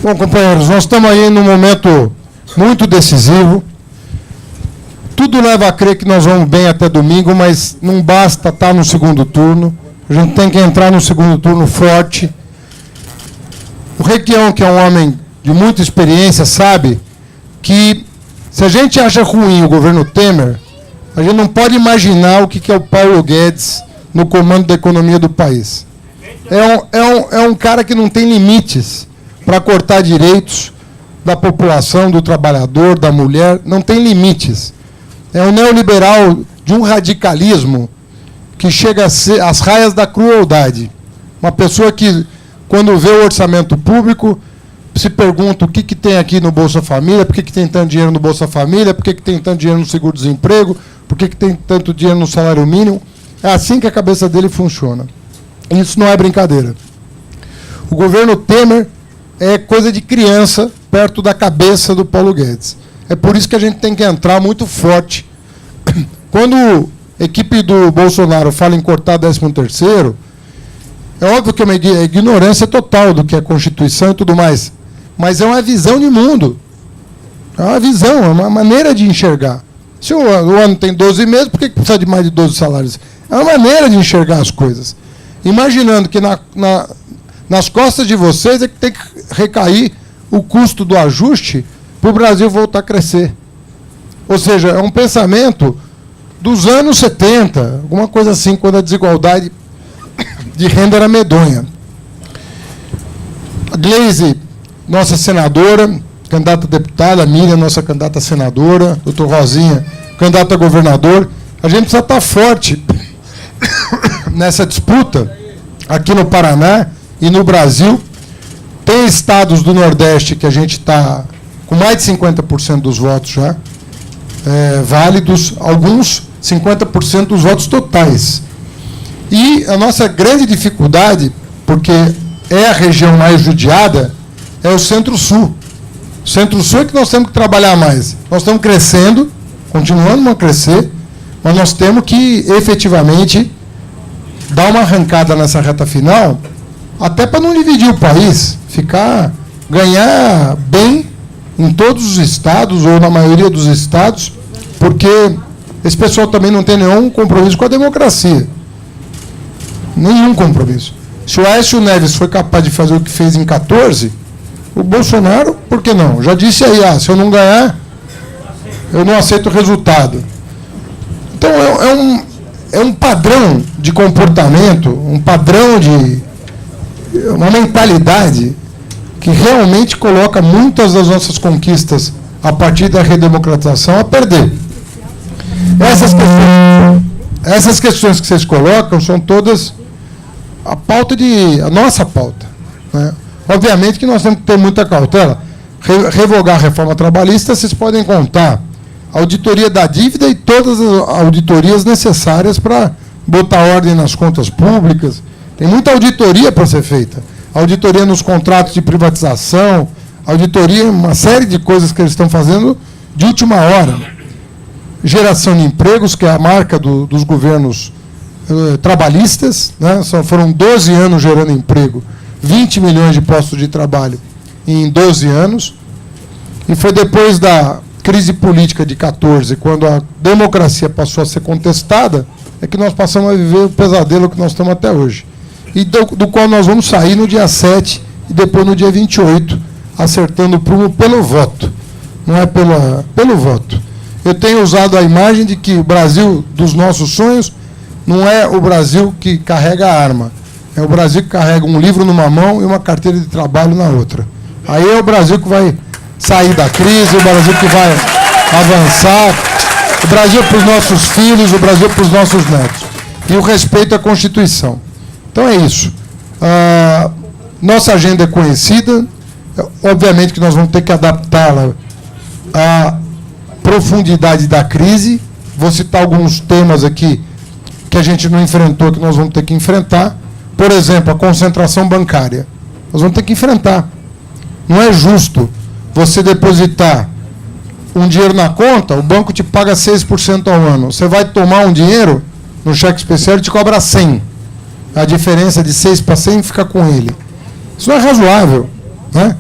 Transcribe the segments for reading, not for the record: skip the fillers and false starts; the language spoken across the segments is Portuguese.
Bom, companheiros, nós estamos aí num momento muito decisivo. Tudo leva a crer que nós vamos bem até domingo, mas não basta estar no segundo turno. A gente tem que entrar no segundo turno forte. O Requião, que é um homem de muita experiência, sabe que se a gente acha ruim o governo Temer, a gente não pode imaginar o que é o Paulo Guedes no comando da economia do país. É um cara que não tem limites para cortar direitos da população, do trabalhador, da mulher, não tem limites. É um neoliberal de um radicalismo que chega a ser às raias da crueldade. Uma pessoa que, quando vê o orçamento público, se pergunta o que tem aqui no Bolsa Família, por que tem tanto dinheiro no Bolsa Família, por que tem tanto dinheiro no seguro-desemprego, por que tem tanto dinheiro no salário mínimo. É assim que a cabeça dele funciona. Isso não é brincadeira. O governo Temer é coisa de criança perto da cabeça do Paulo Guedes. É por isso que a gente tem que entrar muito forte. Quando a equipe do Bolsonaro fala em cortar 13º, é óbvio que é uma ignorância total do que é a Constituição e tudo mais, mas é uma visão de mundo. É uma visão, é uma maneira de enxergar. Se o ano tem 12 meses, por que precisa de mais de 12 salários? É uma maneira de enxergar as coisas. Imaginando que nas costas de vocês é que tem que recair o custo do ajuste para o Brasil voltar a crescer. Ou seja, é um pensamento dos anos 70, alguma coisa assim, quando a desigualdade de renda era medonha. A Gleisi, nossa senadora, candidata a deputada, a Miriam, nossa candidata a senadora, doutor Rosinha, candidata a governador, a gente precisa estar forte nessa disputa aqui no Paraná e no Brasil. Tem estados do Nordeste que a gente está com mais de 50% dos votos já válidos, alguns 50% dos votos totais. E a nossa grande dificuldade, porque é a região mais judiada, é o Centro-Sul. O Centro-Sul é que nós temos que trabalhar mais. Nós estamos crescendo, continuando a crescer, mas nós temos que efetivamente dar uma arrancada nessa reta final, até para não dividir o país, ganhar bem em todos os estados, ou na maioria dos estados, porque esse pessoal também não tem nenhum compromisso com a democracia. Nenhum compromisso. Se o Aécio Neves foi capaz de fazer o que fez em 14, o Bolsonaro, por que não? Já disse aí, se eu não ganhar, eu não aceito o resultado. Então, é um padrão de comportamento, um padrão de... uma mentalidade que realmente coloca muitas das nossas conquistas a partir da redemocratização a perder. Essas questões que vocês colocam são todas a nossa pauta, né? Obviamente que nós temos que ter muita cautela. Revogar a reforma trabalhista, vocês podem contar a auditoria da dívida e todas as auditorias necessárias para botar ordem nas contas públicas. Tem muita auditoria para ser feita. Auditoria nos contratos de privatização, auditoria em uma série de coisas que eles estão fazendo de última hora. Geração de empregos, que é a marca dos governos trabalhistas, né? Foram 12 anos gerando emprego, 20 milhões de postos de trabalho em 12 anos. E foi depois da crise política de 14, quando a democracia passou a ser contestada, é que nós passamos a viver o pesadelo que nós estamos até hoje. E do qual nós vamos sair no dia 7 e depois no dia 28, acertando o prumo pelo voto. Não é pelo voto. Eu tenho usado a imagem de que o Brasil dos nossos sonhos não é o Brasil que carrega a arma. É o Brasil que carrega um livro numa mão e uma carteira de trabalho na outra. Aí é o Brasil que vai sair da crise, o Brasil que vai avançar, o Brasil para os nossos filhos, o Brasil para os nossos netos. E o respeito à Constituição. Então é isso. Nossa agenda é conhecida, obviamente que nós vamos ter que adaptá-la à profundidade da crise. Vou citar alguns temas aqui que a gente não enfrentou, que nós vamos ter que enfrentar. Por exemplo, a concentração bancária. Nós vamos ter que enfrentar. Não é justo você depositar um dinheiro na conta, o banco te paga 6% ao ano. Você vai tomar um dinheiro no cheque especial e te cobra 100. A diferença de 6 para 100 fica com ele. Isso não é razoável, né?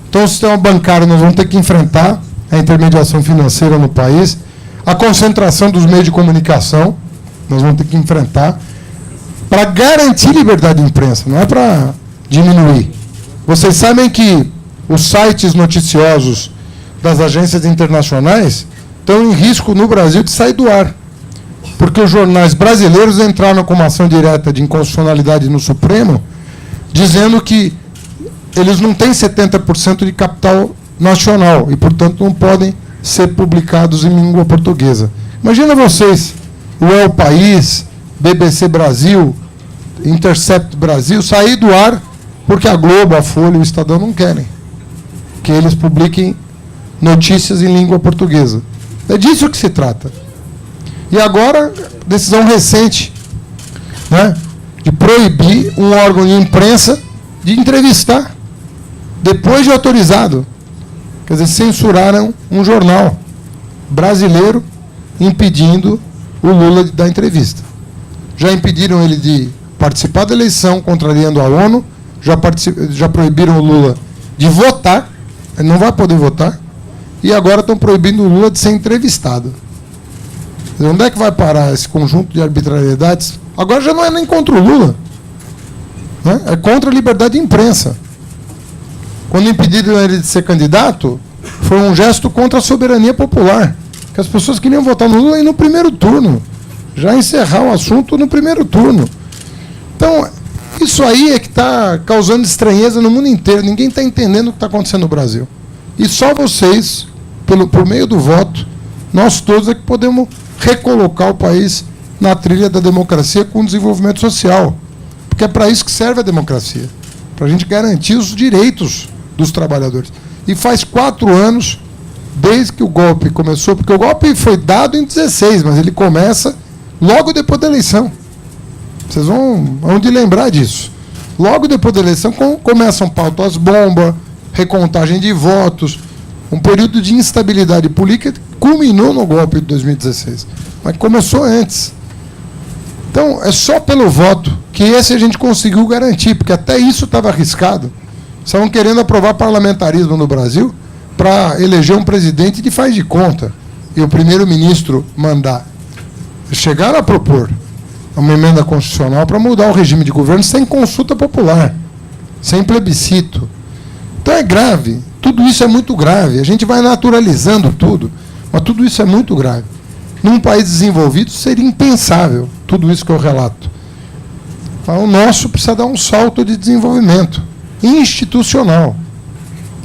Então, o sistema bancário nós vamos ter que enfrentar a intermediação financeira no país, a concentração dos meios de comunicação, nós vamos ter que enfrentar, para garantir liberdade de imprensa, não é para diminuir. Vocês sabem que os sites noticiosos das agências internacionais estão em risco no Brasil de sair do ar, porque os jornais brasileiros entraram com uma ação direta de inconstitucionalidade no Supremo, dizendo que eles não têm 70% de capital nacional e, portanto, não podem ser publicados em língua portuguesa. Imagina vocês, o El País, BBC Brasil, Intercept Brasil, sair do ar porque a Globo, a Folha e o Estadão não querem que eles publiquem notícias em língua portuguesa. É disso que se trata. E agora, decisão recente, né, de proibir um órgão de imprensa de entrevistar, depois de autorizado. Quer dizer, censuraram um jornal brasileiro impedindo o Lula de dar entrevista. Já impediram ele de participar da eleição, contrariando a ONU, já proibiram o Lula de votar, ele não vai poder votar, e agora estão proibindo o Lula de ser entrevistado. Quer dizer, onde é que vai parar esse conjunto de arbitrariedades? Agora já não é nem contra o Lula, né? É contra a liberdade de imprensa. Quando impediram ele de ser candidato, foi um gesto contra a soberania popular, que as pessoas queriam votar no Lula e no primeiro turno, já encerrar o assunto no primeiro turno. Então, isso aí é que está causando estranheza no mundo inteiro. Ninguém está entendendo o que está acontecendo no Brasil. E só vocês, por meio do voto, nós todos é que podemos recolocar o país na trilha da democracia com o desenvolvimento social. Porque é para isso que serve a democracia, para a gente garantir os direitos dos trabalhadores. E faz 4 anos, desde que o golpe começou, porque o golpe foi dado em 16, mas ele começa logo depois da eleição. Vocês vão de lembrar disso. Logo depois da eleição começam pautas bomba, recontagem de votos, um período de instabilidade política que culminou no golpe de 2016, mas começou antes. Então, é só pelo voto que esse a gente conseguiu garantir, porque até isso estava arriscado. Estavam querendo aprovar parlamentarismo no Brasil para eleger um presidente de faz de conta e o primeiro-ministro mandar. Chegaram a propor uma emenda constitucional para mudar o regime de governo sem consulta popular, sem plebiscito. Então é grave, tudo isso é muito grave. A gente vai naturalizando tudo, mas tudo isso é muito grave. Num país desenvolvido seria impensável tudo isso que eu relato. O nosso precisa dar um salto de desenvolvimento institucional.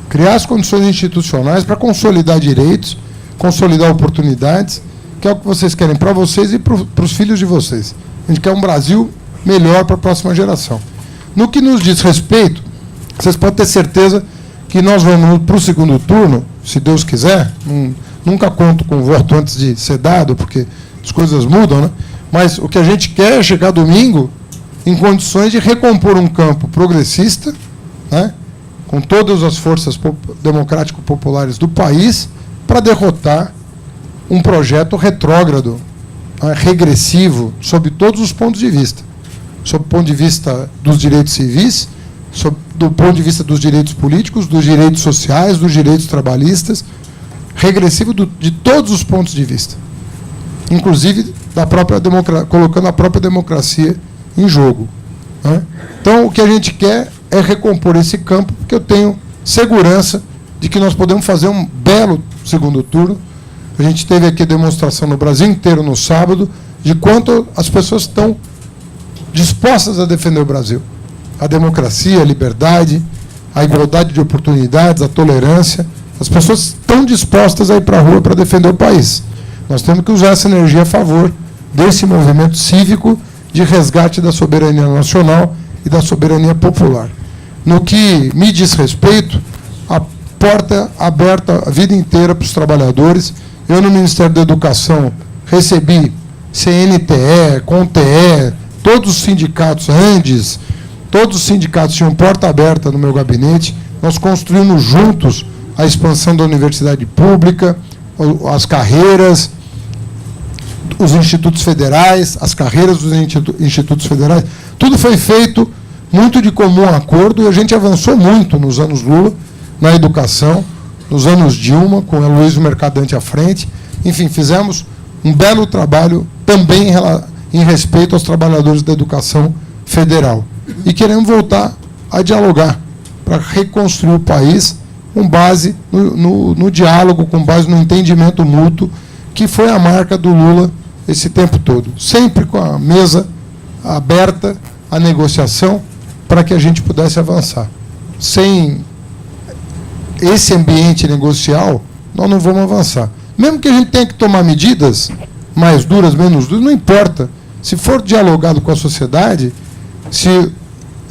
Criar as condições institucionais para consolidar direitos, consolidar oportunidades, que é o que vocês querem para vocês e para os filhos de vocês. A gente quer um Brasil melhor para a próxima geração. No que nos diz respeito, vocês podem ter certeza que nós vamos para o segundo turno, se Deus quiser. Nunca conto com o voto antes de ser dado, porque as coisas mudam, né? Mas o que a gente quer é chegar domingo em condições de recompor um campo progressista, né, com todas as forças democrático-populares do país, para derrotar um projeto retrógrado, regressivo, sob todos os pontos de vista. Sob o ponto de vista dos direitos civis, do ponto de vista dos direitos políticos, dos direitos sociais, dos direitos trabalhistas, regressivo de todos os pontos de vista, inclusive colocando a própria democracia em jogo, né? Então, o que a gente quer é recompor esse campo, porque eu tenho segurança de que nós podemos fazer um belo segundo turno. A gente teve aqui demonstração no Brasil inteiro no sábado de quanto as pessoas estão dispostas a defender o Brasil. A democracia, a liberdade, a igualdade de oportunidades, a tolerância. As pessoas estão dispostas a ir para a rua para defender o país. Nós temos que usar essa energia a favor desse movimento cívico de resgate da soberania nacional e da soberania popular. No que me diz respeito, a porta aberta a vida inteira para os trabalhadores. Eu, no Ministério da Educação, recebi CNTE, CONTE, todos os sindicatos, ANDES, todos os sindicatos tinham porta aberta no meu gabinete. Nós construímos juntos a expansão da universidade pública, as carreiras, os institutos federais, as carreiras dos institutos federais. Tudo foi feito muito de comum acordo e a gente avançou muito nos anos Lula, na educação, nos anos Dilma, com o Aloysio Mercadante à frente. Enfim, fizemos um belo trabalho também em respeito aos trabalhadores da educação federal. E queremos voltar a dialogar para reconstruir o país com base no diálogo, com base no entendimento mútuo, que foi a marca do Lula esse tempo todo. Sempre com a mesa aberta à negociação para que a gente pudesse avançar. Sem esse ambiente negocial, nós não vamos avançar. Mesmo que a gente tenha que tomar medidas mais duras, menos duras, não importa. Se for dialogado com a sociedade, se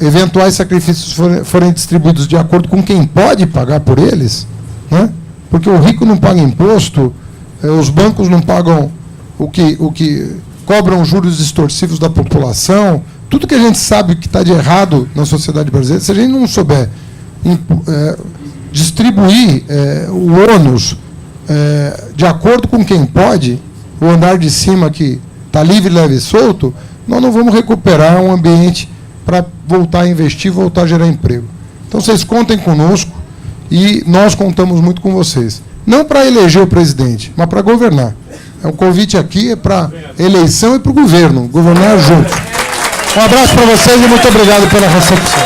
eventuais sacrifícios forem distribuídos de acordo com quem pode pagar por eles, né? Porque o rico não paga imposto, os bancos não pagam o que cobram juros extorsivos da população, tudo que a gente sabe que está de errado na sociedade brasileira, se a gente não souber distribuir o ônus de acordo com quem pode, o andar de cima que está livre, leve e solto, nós não vamos recuperar um ambiente para voltar a investir, voltar a gerar emprego. Então, vocês contem conosco e nós contamos muito com vocês. Não para eleger o presidente, mas para governar. O convite aqui é para eleição e para o governo, governar juntos. Um abraço para vocês e muito obrigado pela recepção.